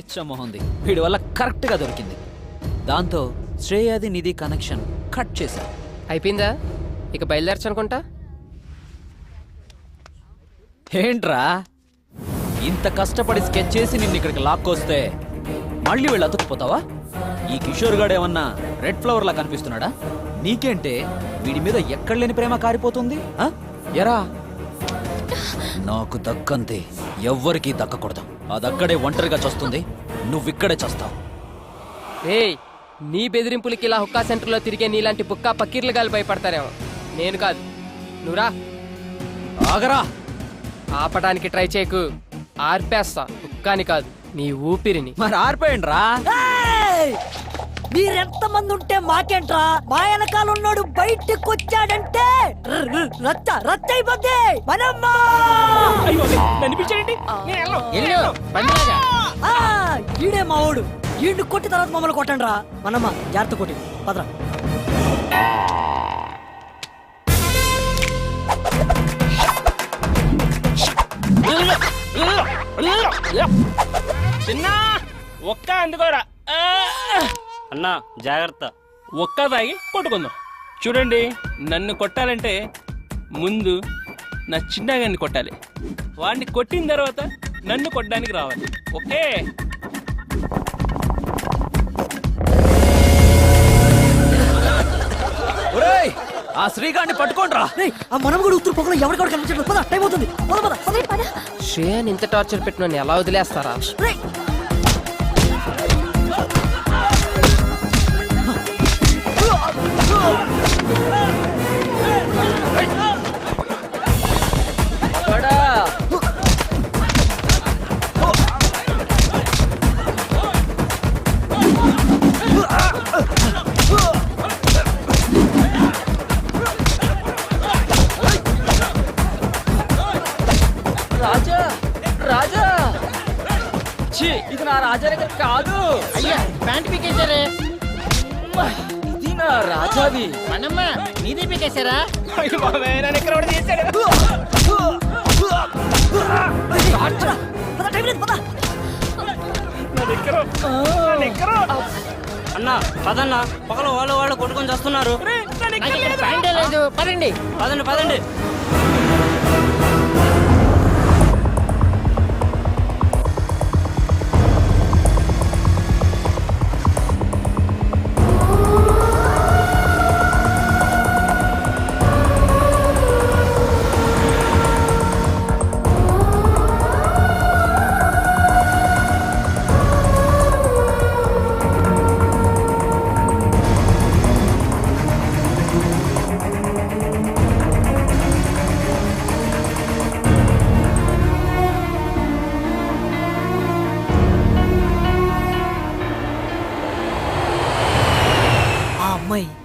పిచ్చమోహంది వీడి వల్ల కరెక్ట్ గా దొరికింది. దాంతో శ్రేయాది నిధి కనెక్షన్ కట్ చేశారు. అయిపోయిందా? ఇక బయలుదేరచ్చు అనుకుంటా. ఏంట్రా ఇంత కష్టపడి స్కెచ్ చేసి నిన్ను ఇక్కడికి లాక్కొస్తే మళ్ళీ వెళ్ళి అతుక్కుపోతావా? ఈ కిషోర్ గాడు ఏమన్నా రెడ్ ఫ్లవర్ లా కనిపిస్తున్నాడా? నీకేంటే వీడి మీద ఎక్కడ లేని ప్రేమ కారిపోతుంది. ఎరా నాకు దక్కంతే ఎవ్వరికీ దక్కకూడదు. అదక్కడే ఒంటరిగా చస్తుంది, నువ్విక్కడే చస్తావు. ఏయ్, నీ బెదిరింపులకి ఇలా హుక్కా సెంటర్లో తిరిగే నీలాంటి బుక్కా పకీర్లు గాలి భయపడతారేమో. నేను కాదు, నువ్వురా. ఆగరా. ఆపడానికి ట్రై చేయకు, ఆర్పేస్తా. హుక్కాని కాదు, నీ ఊపిరిని. మరి ఆర్పేయండి రా. మీరెంత మంది ఉంటే మాకేంట్రా? మా వెనకాల ఉన్నాడు బయటికి వచ్చాడంటే రచ్చ రచ్చ అయిపోద్ది. మనమ్మా ఈడే మా ఓడు. ఈడు కొట్టి తర్వాత మమ్మల్ని కొట్టండి రా. మనమ్మ జాగ్రత్త కొట్టి పదరా. చిన్న ఒక్క అందుకోరా అన్నా జాగ్రత్త. ఒక్క తాగి కొట్టుకుందాం. చూడండి, నన్ను కొట్టాలంటే ముందు నా చిన్నగాన్ని కొట్టాలి. వాడిని కొట్టిన తర్వాత నన్ను కొట్టడానికి రావాలి. ఓకే? ఒరేయ్, ఆ శ్రీగాడిని పట్టుకోండ్రా. ఆ మనం కూడా ఉత్తర పొగలో ఎవరికక్కడ కనిపించట్లేదు. పద, టైం అవుతుంది. శ్రేయాని ఇంత టార్చర్ పెట్టిన నన్ను ఎలా వదిలేస్తారా? రాజా, రాజా, ఇది నా రాజా దగ్గర కాదు. అయ్యా, ప్యాంట్ పీకేశారే. ఇది నా రాజాది. మనమ్మ నీదే పీకేశారా? అన్నా పదన్నా, పక్కన వాళ్ళు కొట్టుకొని చేస్తున్నారు. ప్యాంటే లేదు. పదండి పదండి పదండి.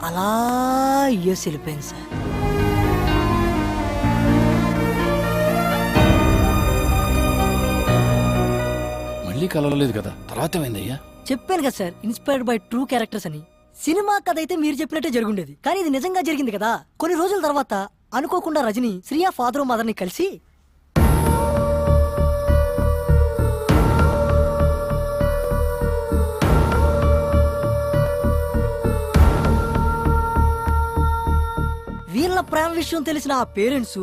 అలా యూఎస్ వెళ్ళిపోయింది సార్. మళ్ళీ కలవలేదు కదా, తర్వాత ఏమైందయ్యా? చెప్పాను కదా sir, inspired by true characters అని. సినిమా కథ అయితే మీరు చెప్పినట్టే జరుగుండేది, కానీ ఇది నిజంగా జరిగింది కదా. కొన్ని రోజుల తర్వాత అనుకోకుండా రజని శ్రియా ఫాదర్ మదర్ ని కలిసి వీళ్ళ ప్రేమ విషయం తెలిసిన ఆ పేరెంట్స్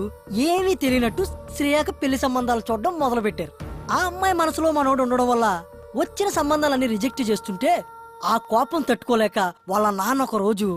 ఏమీ తెలియనట్టు శ్రేయాకి పెళ్లి సంబంధాలు చూడడం మొదలు పెట్టారు. ఆ అమ్మాయి మనసులో మనోడు ఉండడం వల్ల వచ్చిన సంబంధాలన్నీ రిజెక్ట్ చేస్తుంటే ఆ కోపం తట్టుకోలేక వాళ్ళ నాన్న ఒక రోజు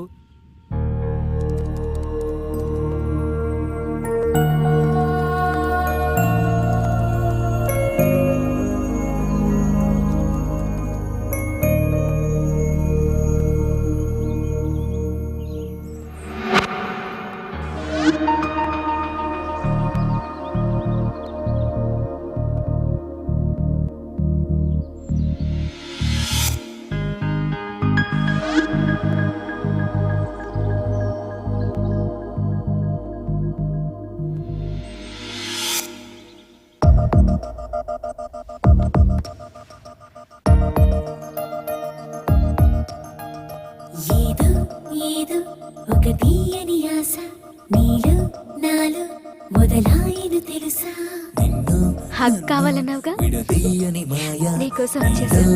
ఒక తీయని ఆశ నీలో నాలో మొదలాయను తెలుసా. హగ్ కావాలన్నావుగా నీకోసం వచ్చేసాను.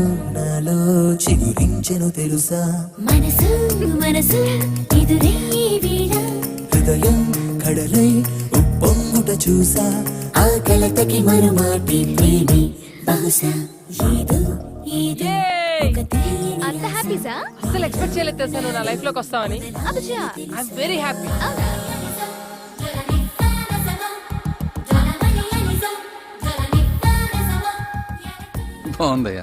మనసు మనసు ఎదురే వేళ హృదయం కడలై ఉప్పొంగుట చూసా ఆ కలతకి మరుమాటి ప్రేమి బహుశా ఏదో ఏదో ఒక తెలియని అంత హ్యాపీసా? అసలు ఎక్స్పెక్ట్ చేయలేదు తెలుసా నువ్వు నా లైఫ్ లోకి వస్తావని. అబ్బా ఐఎమ్ వెరీ హ్యాపీ. బాగుందయ్యా,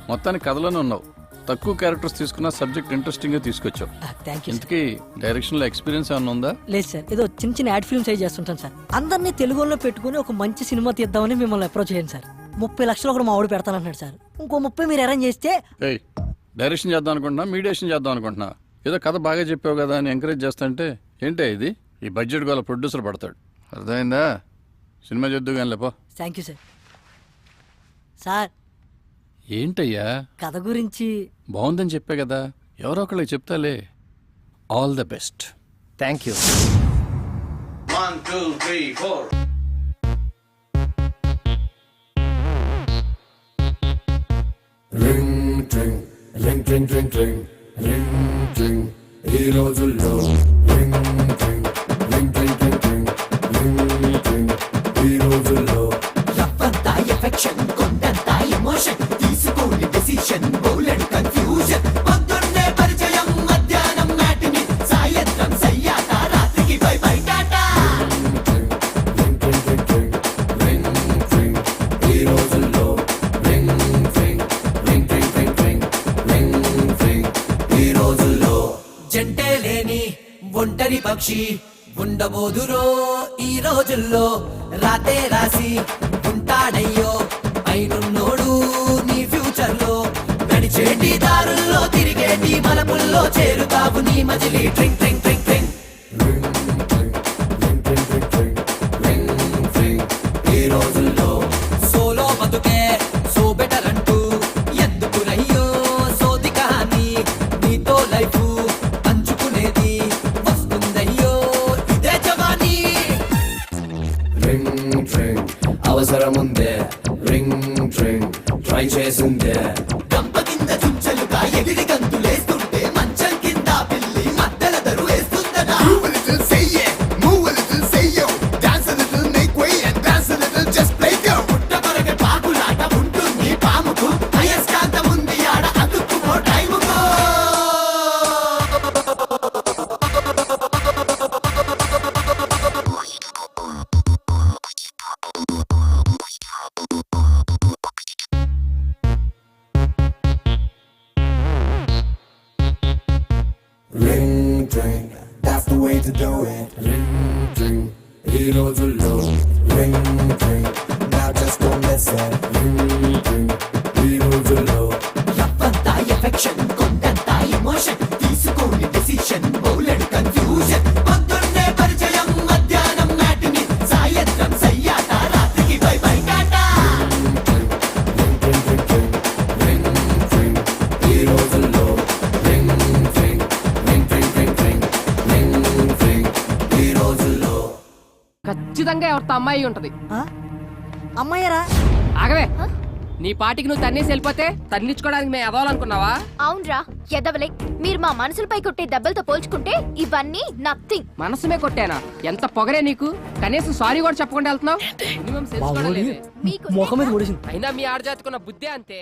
మొత్తానికి కథలోనే ఉన్నావు. తక్కువ క్యారెక్టర్స్ తీసుకున్న సబ్జెక్ట్ ఇంట్రెస్టింగ్ గా తీసుకొచ్చావు. Thank you. ఇంతకీ డైరెక్షన్ లో ఎక్స్పీరియన్స్ ఏమైనా ఉందా? లేదు సార్, ఏదో చిన్న చిన్న యాడ్ ఫిల్మ్స్ అయి చేస్తుంటాను సార్. అందరినీ తెలుగులో పెట్టుకుని ఒక మంచి సినిమా తీద్దామని మిమ్మల్ని అప్రోచ్ చేయండి సార్. 30 లక్షలు ఒకటి మా ఆవిడ పెడతానంటున్నాడు సార్. ఇంకో 30 మీరు అరేంజ్ చేస్తే. ఏయ్, డైరెక్షన్ చేద్దాం అనుకుంటున్నా, మీడియేషన్ చేద్దాం అనుకుంటున్నా. ఏదో కథ బాగా చెప్పావు కదా అని ఎంకరేజ్ చేస్తాంటే ఏంటే ఇది? ఈ బడ్జెట్ గల ప్రొడ్యూసర్ పడతాడు. అర్థమైందా? సినిమా చేద్దు కానీ లేపో. Thank you sir. సార్ ఏంటయ్యా? కథ గురించి బాగుందని చెప్పే కదా, ఎవరో ఒకళ్ళకి చెప్తాలే. All the best. Thank you. 1 2 3 4 ring tring ring tring tring tring ring tring ఈ రోజుల్లో ring tring ring tring tring tring ring tring ఈ రోజుల్లో రవ్వంతా ఎఫెక్షన్ కొండంతా ఎమోషన్ తీసుకోని డెసిషన్ బౌలెడ్ కన్ఫ్యూజన్ పొద్దున్నే పరిచయం మధ్యాహ్నం మ్యాటిని సాయంత్రం సయ్యాట రాత్రికి బై బై టాటా ring tring tring tring ring tring ఈ రోజుల్లో ring tring ring tring tring tring ring tring ఈ రోజుల్లో జంటే లేని ఒంటరి పక్షి ఉండబోదురో ఈ రోజుల్లో రాతే రాసి ఉంటాడయ్యో అయినున్నోడు నీ ఫ్యూచర్ లో నడిచేటి దారుల్లో తిరిగేటి మలపుల్లో చేరుతావు నీ మజిలీ ట్రింగ్ ట్రింగ్ ట్రింగ్ ట్రింగ్ ఈ రోజుల్లో సోలో బతుకే సో బెటర్ అంటూ ఎందుకునయ్యో సోది కహాని నీతో లైఫ్ పంచుకునేది వస్తుందయ్యో ఇదే జవానీ రింగ్ ట్రింగ్ అవసరముందే రింగ్ ట్రింగ్ ట్రై చేసిందే గంప కింద చుంచలుగా ఎగిరి గంతులేస్తుంటే మంచం కింద పిల్లి మద్దెల దరు వేస్తుందట పుట్ట కొరకే పాకులాట ఉంటుంది పాముకు అయస్కాంతం ఉంది ఆడ అతుక్కుపో టైముకో Ring drink, that's the way to do it. Ring drink, ఈ రోజుల్లో ring drink, now just don't miss it. Ring drink, ఈ రోజుల్లో రవ్వంతా ఎఫెక్షన్ కొండంతా ఎమోషన్ తీసుకోని డెసిషన్ బౌలెడ్ కన్ఫ్యూజన్ పొద్దున్నే పరిచయం మధ్యాహ్నం మ్యాటిని సాయంత్రం సయ్యాట రాత్రికి bye bye Tata ring drink ఈ రోజుల్లో ring drink ring drink ring drink ring drink ఈ రోజుల్లో ఖచ్చితంగా ఎవరితో అమ్మాయి ఉంటది. ఆ? అమ్మాయ్యారా? ఆగవే, నీ పాటికి నువ్వు తన్నేసి వెళ్ళిపోతే తన్నించుకోవడానికి మేము ఎదవాలనుకున్నావా? అవునరా ఎదవలే. మీరు మా మనసులపై కొట్టే దెబ్బలతో పోల్చుకుంటే ఇవన్నీ నథింగ్. మనసుమే కొట్టానా? ఎంత పొగరే నీకు? కనీసం సారీ కూడా చెప్పకుండా వెళ్తున్నావు. మినిమం సెన్స్ కూడా లేదే. ముఖం మీద ముడిసింది. అయినా మీ ఆడజాతుకున్న బుద్ధే అంతే.